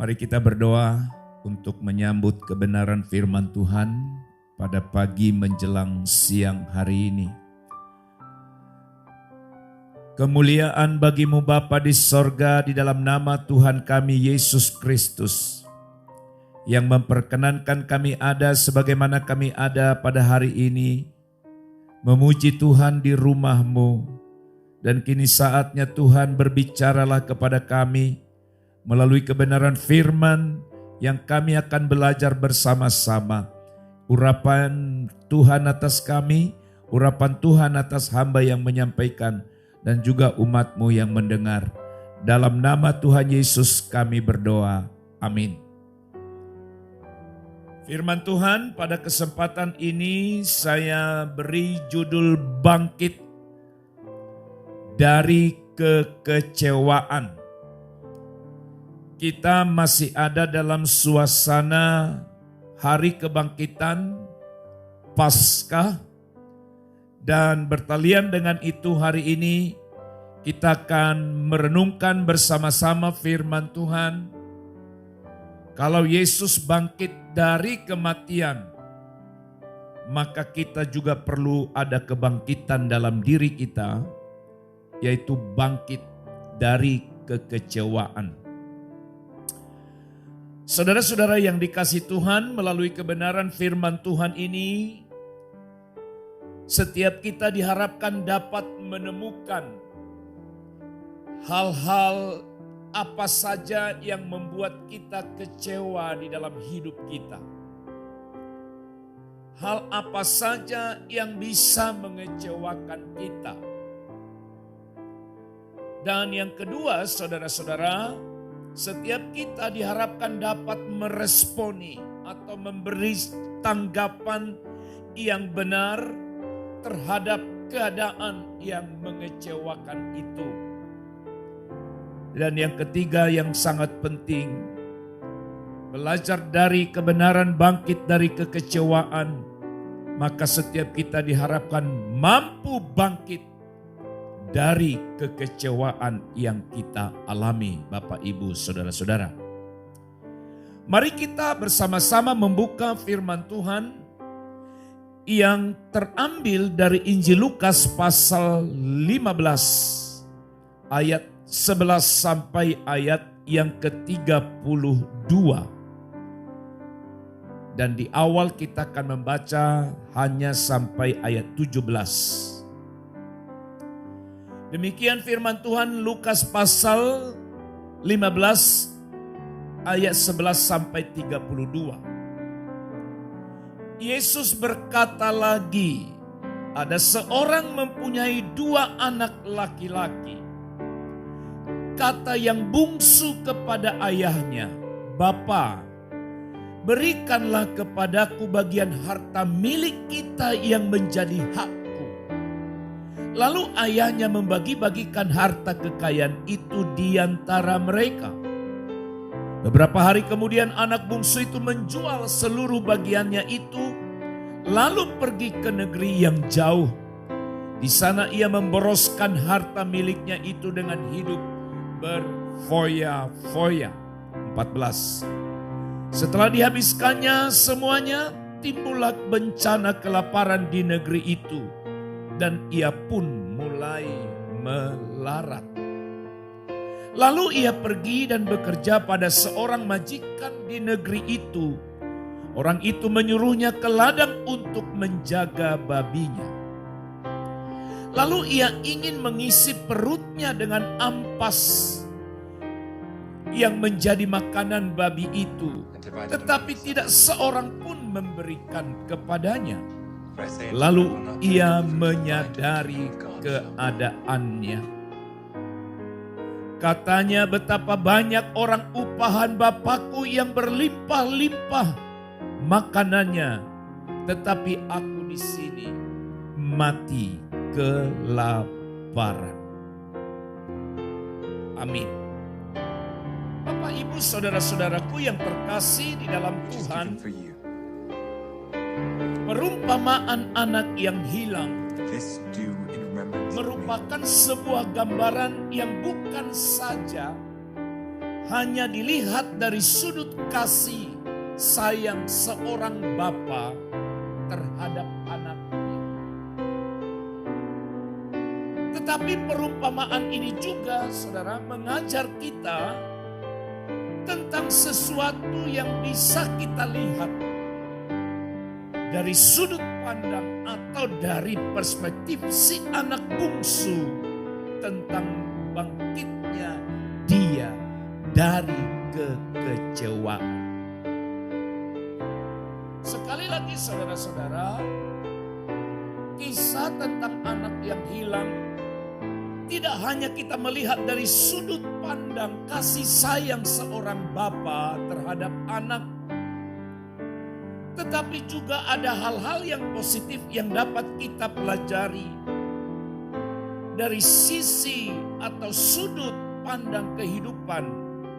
Mari kita berdoa untuk menyambut kebenaran firman Tuhan pada pagi menjelang siang hari ini. Kemuliaan bagimu Bapa di sorga di dalam nama Tuhan kami Yesus Kristus yang memperkenankan kami ada sebagaimana kami ada pada hari ini, memuji Tuhan di rumah-Mu, dan kini saatnya Tuhan berbicaralah kepada kami melalui kebenaran firman yang kami akan belajar bersama-sama. Urapan Tuhan atas kami, urapan Tuhan atas hamba yang menyampaikan, dan juga umat-Mu yang mendengar. Dalam nama Tuhan Yesus kami berdoa. Amin. Firman Tuhan pada kesempatan ini saya beri judul Bangkit dari Kekecewaan. Kita masih ada dalam suasana hari kebangkitan Paskah, dan bertalian dengan itu hari ini kita akan merenungkan bersama-sama firman Tuhan. Kalau Yesus bangkit dari kematian, maka kita juga perlu ada kebangkitan dalam diri kita, yaitu bangkit dari kekecewaan. Saudara-saudara yang dikasihi Tuhan, melalui kebenaran firman Tuhan ini, setiap kita diharapkan dapat menemukan hal-hal apa saja yang membuat kita kecewa di dalam hidup kita. Hal apa saja yang bisa mengecewakan kita. Dan yang kedua, saudara-saudara, setiap kita diharapkan dapat meresponi atau memberi tanggapan yang benar terhadap keadaan yang mengecewakan itu. Dan yang ketiga yang sangat penting, belajar dari kebenaran bangkit dari kekecewaan, maka setiap kita diharapkan mampu bangkit dari kekecewaan yang kita alami, Bapak, Ibu, Saudara-saudara. Mari kita bersama-sama membuka firman Tuhan yang terambil dari Injil Lukas pasal 15 ayat 11 sampai ayat yang ke-32. Dan di awal kita akan membaca hanya sampai ayat 17. Demikian firman Tuhan Lukas pasal 15 ayat 11 sampai 32. Yesus berkata lagi, ada seorang mempunyai 2 anak laki-laki. Kata yang bungsu kepada ayahnya, "Bapa, berikanlah kepadaku bagian harta milik kita yang menjadi hakku." Lalu ayahnya membagi-bagikan harta kekayaan itu di antara mereka. Beberapa hari kemudian anak bungsu itu menjual seluruh bagiannya itu, lalu pergi ke negeri yang jauh. Di sana ia memboroskan harta miliknya itu dengan hidup berfoya-foya. 14. Setelah dihabiskannya semuanya, timbullah bencana kelaparan di negeri itu, dan ia pun mulai melarat. Lalu ia pergi dan bekerja pada seorang majikan di negeri itu. Orang itu menyuruhnya ke ladang untuk menjaga babinya. Lalu ia ingin mengisi perutnya dengan ampas yang menjadi makanan babi itu, tetapi tidak seorang pun memberikan kepadanya. Lalu ia menyadari keadaannya. Katanya, betapa banyak orang upahan Bapakku yang berlimpah-limpah makanannya, tetapi aku di sini mati kelaparan. Amin. Bapak, Ibu, saudara-saudaraku yang terkasih di dalam Tuhan, perumpamaan anak yang hilang merupakan sebuah gambaran yang bukan saja hanya dilihat dari sudut kasih sayang seorang bapa terhadap anaknya. Tetapi perumpamaan ini juga, saudara, mengajar kita tentang sesuatu yang bisa kita lihat dari sudut pandang atau dari perspektif si anak bungsu tentang bangkitnya dia dari kekecewaan. Sekali lagi saudara-saudara, kisah tentang anak yang hilang tidak hanya kita melihat dari sudut pandang kasih sayang seorang bapa terhadap anak, tetapi juga ada hal-hal yang positif yang dapat kita pelajari dari sisi atau sudut pandang kehidupan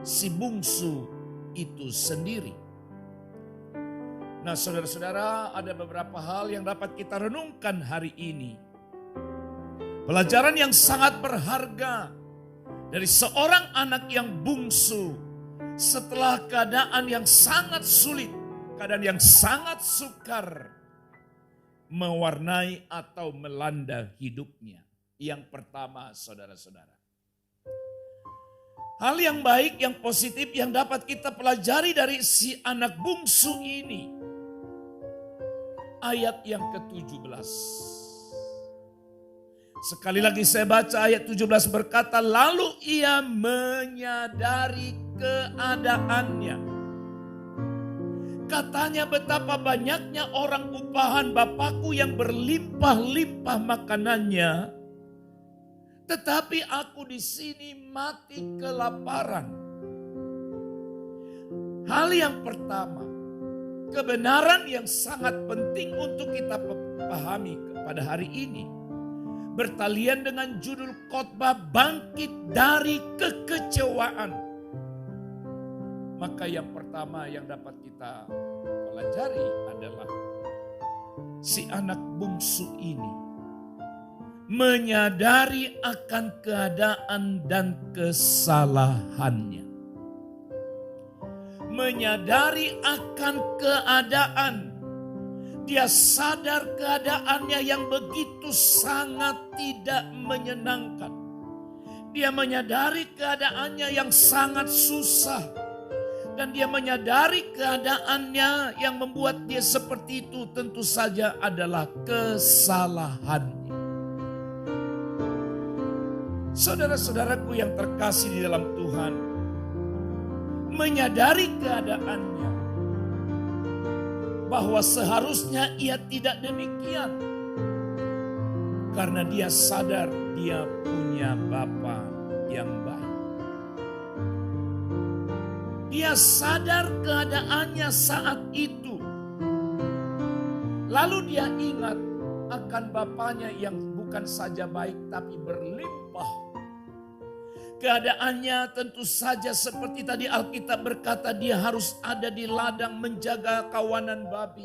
si bungsu itu sendiri. Nah, saudara-saudara, ada beberapa hal yang dapat kita renungkan hari ini. Pelajaran yang sangat berharga dari seorang anak yang bungsu setelah keadaan yang sangat sulit, keadaan yang sangat sukar mewarnai atau melanda hidupnya. Yang pertama, saudara-saudara, hal yang baik, yang positif yang dapat kita pelajari dari si anak bungsu ini. Ayat yang ke-17. Sekali lagi saya baca ayat 17 berkata, lalu ia menyadari keadaannya. Katanya, betapa banyaknya orang upahan Bapakku yang berlimpah-limpah makanannya, tetapi aku di sini mati kelaparan. Hal yang pertama, kebenaran yang sangat penting untuk kita pahami pada hari ini, bertalian dengan judul khotbah bangkit dari kekecewaan. Maka yang pertama yang dapat kita pelajari adalah si anak bungsu ini menyadari akan keadaan dan kesalahannya. Menyadari akan keadaan. Dia sadar keadaannya yang begitu sangat tidak menyenangkan. Dia menyadari keadaannya yang sangat susah. Dan dia menyadari keadaannya yang membuat dia seperti itu tentu saja adalah kesalahannya. Saudara-saudaraku yang terkasih di dalam Tuhan, menyadari keadaannya, bahwa seharusnya ia tidak demikian. Karena dia sadar dia punya Bapa yang baik. Dia sadar keadaannya saat itu. Lalu dia ingat akan Bapanya yang bukan saja baik tapi berlimpah. Keadaannya tentu saja seperti tadi Alkitab berkata, dia harus ada di ladang menjaga kawanan babi.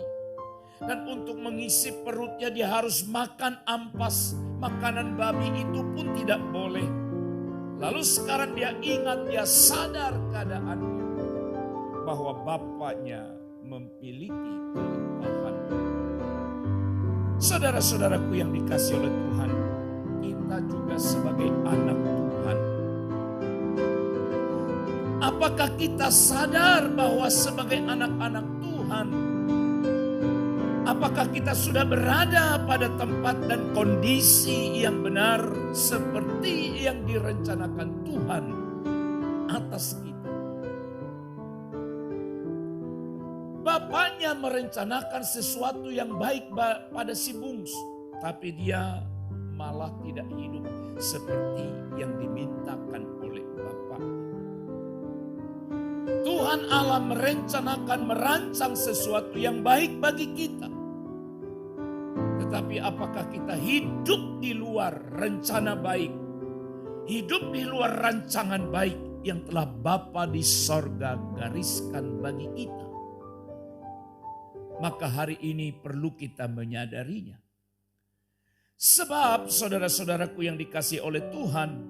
Dan untuk mengisi perutnya dia harus makan ampas. Makanan babi itu pun tidak boleh. Lalu sekarang dia ingat, dia sadar keadaannya, bahwa Bapaknya memiliki kelimpahan. Saudara-saudaraku yang dikasihi oleh Tuhan, kita juga sebagai anak Tuhan, apakah kita sadar bahwa sebagai anak-anak Tuhan, apakah kita sudah berada pada tempat dan kondisi yang benar seperti yang direncanakan Tuhan atas kita? Bapaknya merencanakan sesuatu yang baik pada si bungsu, tapi dia malah tidak hidup seperti yang dimintakan oleh Bapa. Tuhan Allah merancang sesuatu yang baik bagi kita. Tetapi apakah kita hidup di luar rencana baik? Hidup di luar rancangan baik yang telah Bapa di sorga gariskan bagi kita? Maka hari ini perlu kita menyadarinya. Sebab saudara-saudaraku yang dikasihi oleh Tuhan,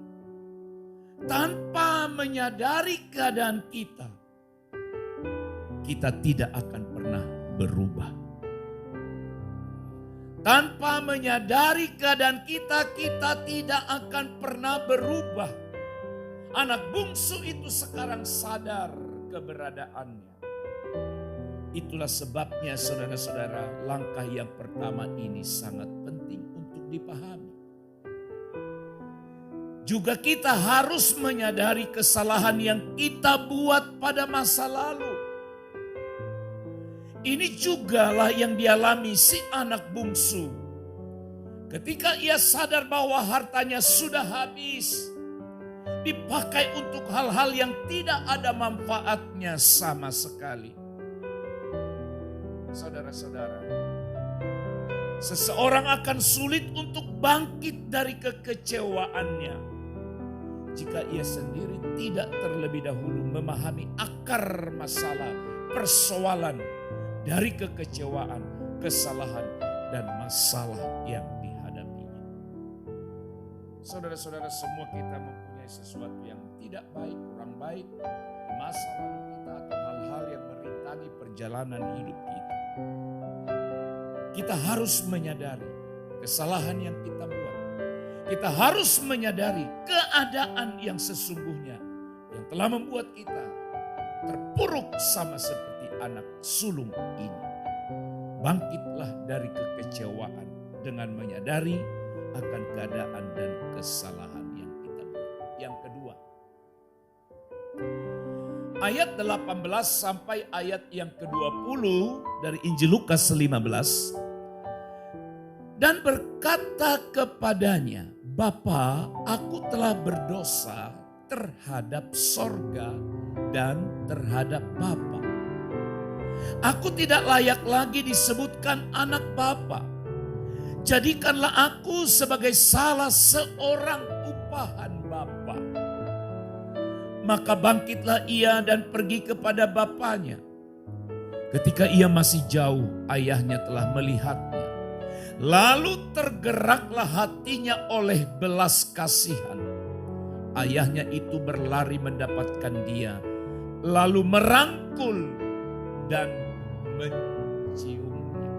tanpa menyadari keadaan kita tidak akan pernah berubah. Tanpa menyadari keadaan kita tidak akan pernah berubah. Anak bungsu itu sekarang sadar keberadaannya. Itulah sebabnya saudara-saudara, langkah yang pertama ini sangat penting untuk dipahami. Juga kita harus menyadari kesalahan yang kita buat pada masa lalu. Ini jugalah yang dialami si anak bungsu. Ketika ia sadar bahwa hartanya sudah habis, dipakai untuk hal-hal yang tidak ada manfaatnya sama sekali. Saudara-saudara, seseorang akan sulit untuk bangkit dari kekecewaannya jika ia sendiri tidak terlebih dahulu memahami akar masalah, persoalan dari kekecewaan, kesalahan, dan masalah yang dihadapinya. Saudara-saudara, semua kita mempunyai sesuatu yang tidak baik, kurang baik di masa lalu kita atau hal-hal yang merintangi perjalanan hidup kita. Kita harus menyadari kesalahan yang kita buat. Kita harus menyadari keadaan yang sesungguhnya yang telah membuat kita terpuruk sama seperti anak sulung ini. Bangkitlah dari kekecewaan dengan menyadari akan keadaan dan kesalahan yang kita buat. Yang kedua, ayat 18 sampai ayat yang ke-20 dari Injil Lukas 15. Dan berkata kepadanya, Bapa, aku telah berdosa terhadap sorga dan terhadap Bapa. Aku tidak layak lagi disebutkan anak Bapa. Jadikanlah aku sebagai salah seorang upahan Bapa. Maka bangkitlah ia dan pergi kepada bapanya. Ketika ia masih jauh, ayahnya telah melihatnya. Lalu tergeraklah hatinya oleh belas kasihan. Ayahnya itu berlari mendapatkan dia, lalu merangkul dan menciumnya.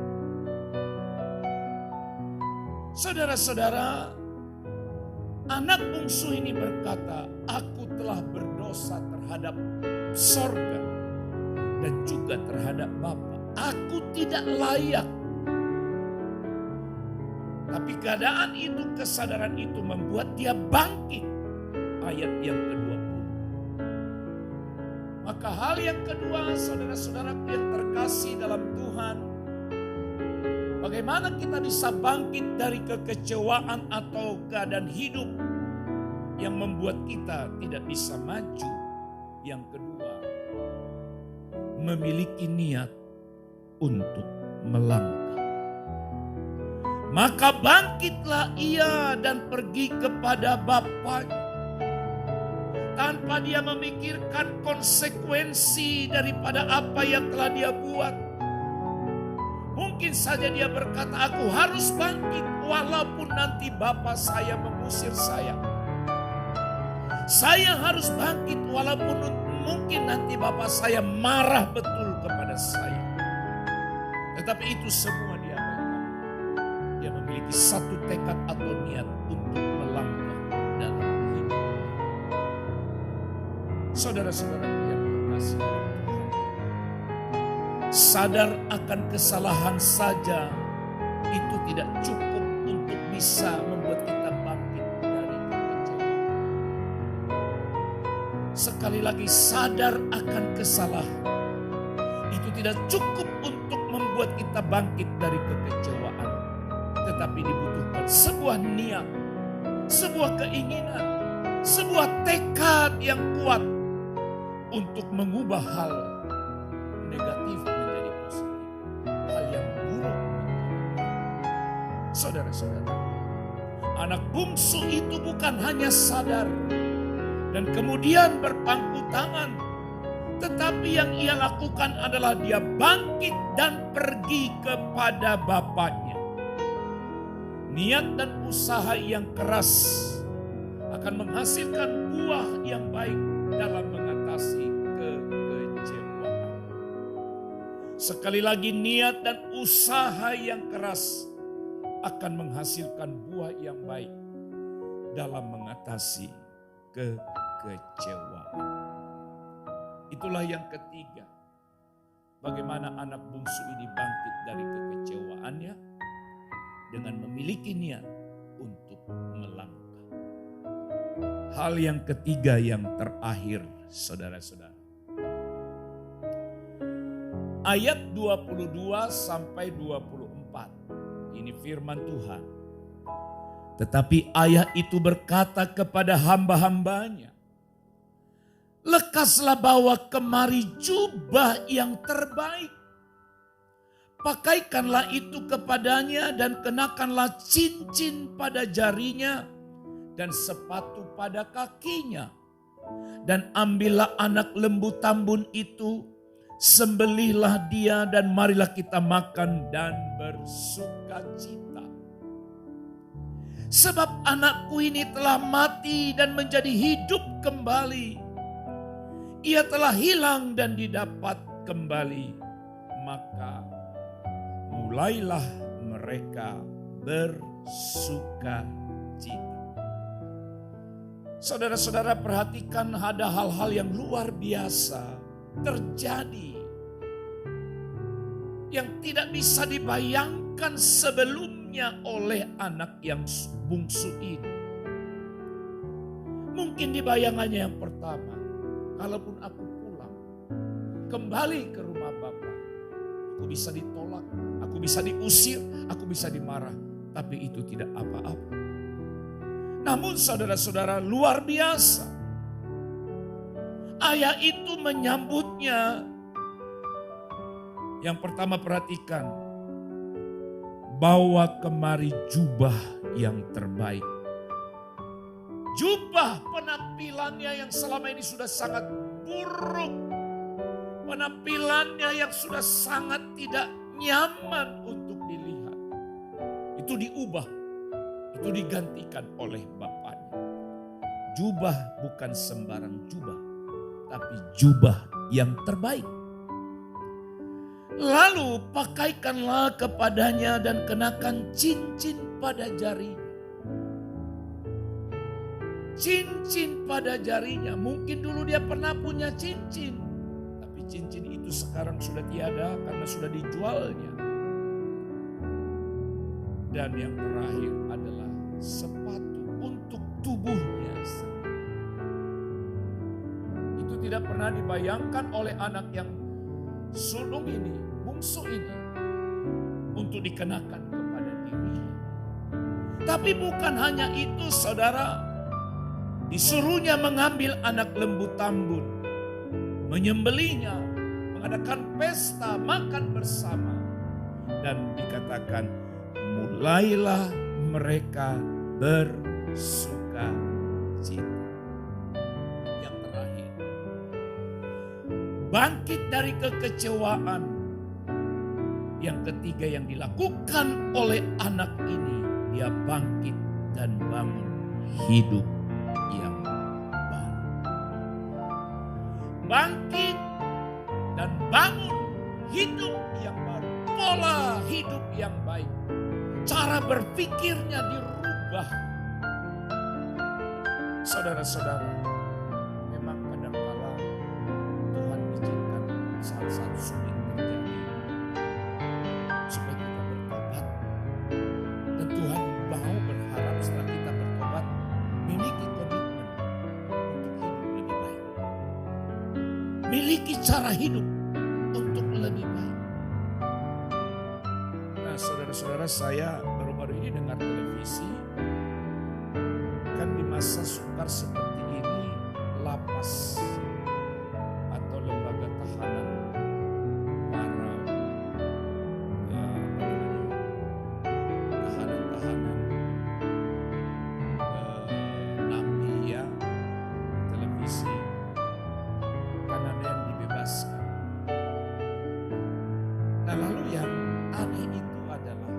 Saudara-saudara, anak bungsu ini berkata, aku telah berdosa terhadap sorga dan juga terhadap Bapa. Aku tidak layak. Tapi keadaan itu, kesadaran itu membuat dia bangkit. Ayat yang ke-20. Maka hal yang kedua, saudara-saudaraku yang terkasih dalam Tuhan, bagaimana kita bisa bangkit dari kekecewaan atau keadaan hidup yang membuat kita tidak bisa maju. Yang kedua, memiliki niat untuk melangkah. Maka bangkitlah ia dan pergi kepada bapaknya. Tanpa dia memikirkan konsekuensi daripada apa yang telah dia buat. Mungkin saja dia berkata, aku harus bangkit walaupun nanti bapak saya mengusir saya. Saya harus bangkit walaupun mungkin nanti bapak saya marah betul kepada saya. Tetapi itu semua dia abaikan. Dia memiliki satu tekad atau niat untuk melangkah dalam hidup. Saudara-saudara yang terkasih dalam Tuhan, sadar akan kesalahan saja itu tidak cukup untuk bisa membuat kita bangkit dari kekecewaan. Sekali lagi, sadar akan kesalahan itu tidak cukup untuk membuat kita bangkit dari kekecewaan. Tetapi dibutuhkan sebuah niat, sebuah keinginan, sebuah tekad yang kuat untuk mengubah hal negatif menjadi positif, hal yang buruk menjadi baik. Saudara-saudara, anak bungsu itu bukan hanya sadar dan kemudian berpangku tangan, tetapi yang ia lakukan adalah dia bangkit dan pergi kepada bapaknya. Niat dan usaha yang keras akan menghasilkan buah yang baik dalam mengatasi kekecewaan. Sekali lagi, niat dan usaha yang keras akan menghasilkan buah yang baik dalam mengatasi kekecewaan. Itulah yang ketiga. Bagaimana anak bungsu ini bangkit dari kekecewaannya dengan memiliki niat untuk melangkah. Hal yang ketiga yang terakhir, saudara-saudara. Ayat 22 sampai 24. Ini firman Tuhan. Tetapi ayah itu berkata kepada hamba-hambanya, lekaslah bawa kemari jubah yang terbaik. Pakaikanlah itu kepadanya dan kenakanlah cincin pada jarinya dan sepatu pada kakinya. Dan ambillah anak lembu tambun itu, sembelihlah dia dan marilah kita makan dan bersuka cita. Sebab anakku ini telah mati dan menjadi hidup kembali. Ia telah hilang dan didapat kembali. Maka mulailah mereka bersuka cita. Saudara-saudara, perhatikan, ada hal-hal yang luar biasa terjadi yang tidak bisa dibayangkan sebelumnya oleh anak yang bungsu ini. Mungkin di bayangannya yang pertama, kalaupun aku pulang kembali ke rumah Bapa, aku bisa ditolak, aku bisa diusir, aku bisa dimarah, tapi itu tidak apa-apa. Namun saudara-saudara, luar biasa. Ayah itu menyambutnya. Yang pertama, perhatikan, bawa kemari jubah yang terbaik. Jubah penampilannya yang selama ini sudah sangat buruk. Penampilannya yang sudah sangat tidak nyaman untuk dilihat. Itu diubah. Itu digantikan oleh bapaknya. Jubah bukan sembarang jubah, tapi jubah yang terbaik. Lalu pakaikanlah kepadanya dan kenakan cincin pada jarinya. Cincin pada jarinya. Mungkin dulu dia pernah punya cincin, tapi cincin itu sekarang sudah tiada karena sudah dijualnya. Dan yang terakhir adalah sepatu untuk tubuhnya. Itu tidak pernah dibayangkan oleh anak yang sulung ini, bungsu ini, untuk dikenakan kepada dirinya. Tapi bukan hanya itu, saudara. Disuruhnya mengambil anak lembu tambun, menyembelihnya, mengadakan pesta makan bersama. Dan dikatakan, mulailah mereka bersuka cita. Yang terakhir, bangkit dari kekecewaan. Yang ketiga yang dilakukan oleh anak ini, dia bangkit dan bangun hidup yang baru. Bangkit dan bangun hidup yang baru. Pola hidup yang baik. Cara berpikirnya dirubah. Saudara-saudara, memang kadang-kala Tuhan izinkan saat-saat sulit terjadi supaya kita bertobat. Dan Tuhan mau berharap setelah kita bertobat miliki komitmen untuk hidup lebih baik. Miliki cara hidup untuk lebih baik. Nah, saudara-saudara, saya baru-baru ini dengar televisi. Kan di masa sukar seperti ini, lapas atau lembaga tahanan para tahanan-tahanan napi ya, televisi, kan ada yang dibebaskan. Nah, lalu yang aneh itu adalah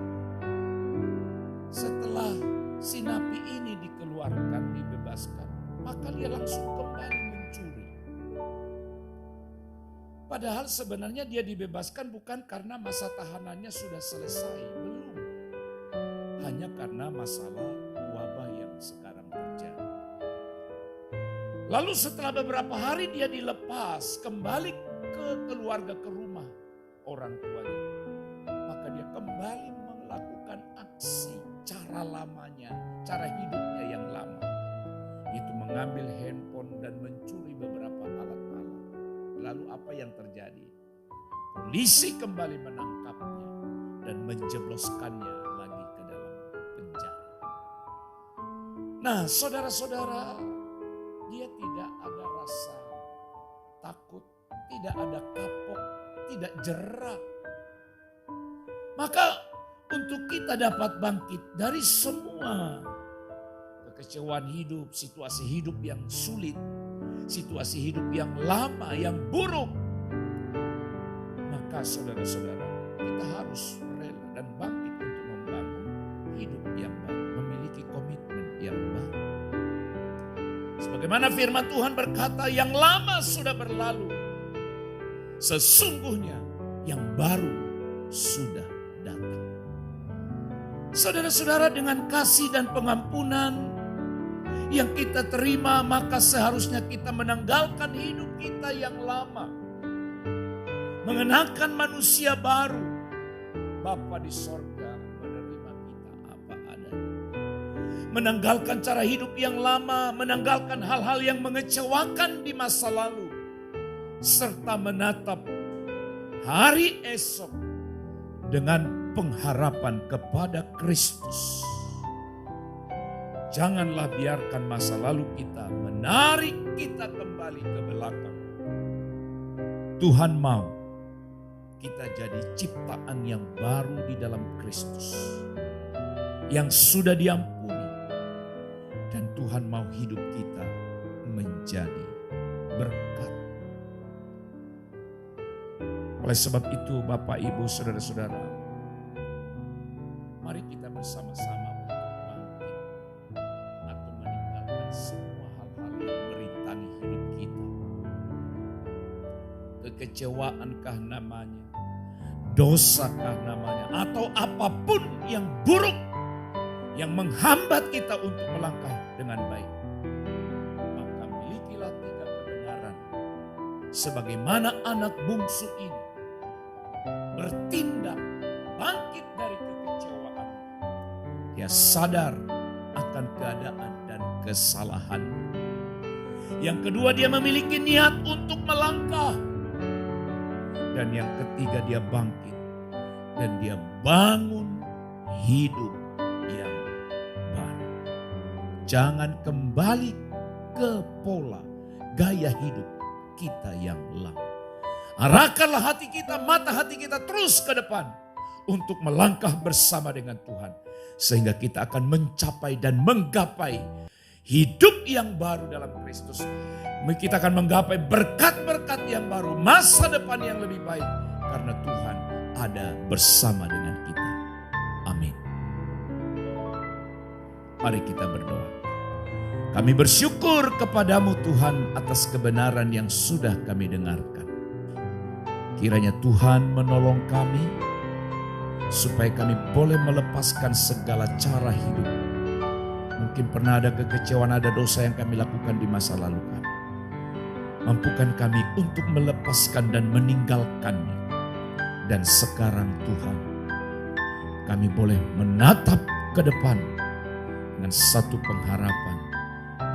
setelah si napi ini dikeluarkan, dibebaskan, maka dia langsung kembali mencuri. Padahal sebenarnya dia dibebaskan bukan karena masa tahanannya sudah selesai, belum. Hanya karena masalah wabah yang sekarang terjadi. Lalu setelah beberapa hari dia dilepas kembali ke keluarga, ke rumah orang tuanya. Maka dia kembali melakukan aksi cara lamanya, cara hidupnya yang lama. Itu mengambil handphone dan mencuri beberapa alat-alat. Lalu apa yang terjadi? Polisi kembali menangkapnya dan menjebloskannya lagi ke dalam penjara. Nah, saudara-saudara, dia tidak ada rasa takut, tidak ada kapok, tidak jerak. Maka untuk kita dapat bangkit dari semua kekecewaan hidup, situasi hidup yang sulit, situasi hidup yang lama, yang buruk, maka saudara-saudara, kita harus rela dan bangkit untuk membangun hidup yang baru, memiliki komitmen yang baru. Sebagaimana firman Tuhan berkata, yang lama sudah berlalu, sesungguhnya yang baru sudah datang. Saudara-saudara, dengan kasih dan pengampunan yang kita terima, maka seharusnya kita menanggalkan hidup kita yang lama. Mengenakan manusia baru. Bapa di sorga menerima kita apa adanya. Menanggalkan cara hidup yang lama, menanggalkan hal-hal yang mengecewakan di masa lalu. Serta menatap hari esok dengan pengharapan kepada Kristus. Janganlah biarkan masa lalu kita menarik kita kembali ke belakang. Tuhan mau kita jadi ciptaan yang baru di dalam Kristus, yang sudah diampuni, dan Tuhan mau hidup kita menjadi berkat. Oleh sebab itu, Bapak, Ibu, saudara-saudara, mari kita bersama-sama untuk bangkit atau meninggalkan semua hal-hal yang merintangi hidup kita. Kekecewaankah namanya, dosakah namanya, atau apapun yang buruk yang menghambat kita untuk melangkah dengan baik. Maka milikilah 3 kebenaran sebagaimana anak bungsu ini bertindak bangkit dari kekecewaan. Dia sadar akan keadaan dan kesalahan. Yang kedua, dia memiliki niat untuk melangkah. Dan yang ketiga, dia bangkit dan dia bangun hidup yang baru. Jangan kembali ke pola gaya hidup kita yang lama. Arahkanlah hati kita, mata hati kita terus ke depan untuk melangkah bersama dengan Tuhan. Sehingga kita akan mencapai dan menggapai hidup yang baru dalam Kristus. Kita akan menggapai berkat-berkat yang baru, masa depan yang lebih baik. Karena Tuhan ada bersama dengan kita. Amin. Mari kita berdoa. Kami bersyukur kepadamu Tuhan atas kebenaran yang sudah kami dengarkan. Kiranya Tuhan menolong kami supaya kami boleh melepaskan segala cara hidup. Mungkin pernah ada kekecewaan, ada dosa yang kami lakukan di masa lalu kami. Mampukan kami untuk melepaskan dan meninggalkannya. Dan sekarang Tuhan, kami boleh menatap ke depan dengan satu pengharapan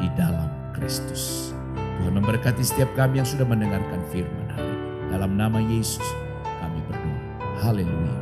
di dalam Kristus. Tuhan memberkati setiap kami yang sudah mendengarkan firman hari ini. Dalam nama Yesus kami berdoa. Haleluya.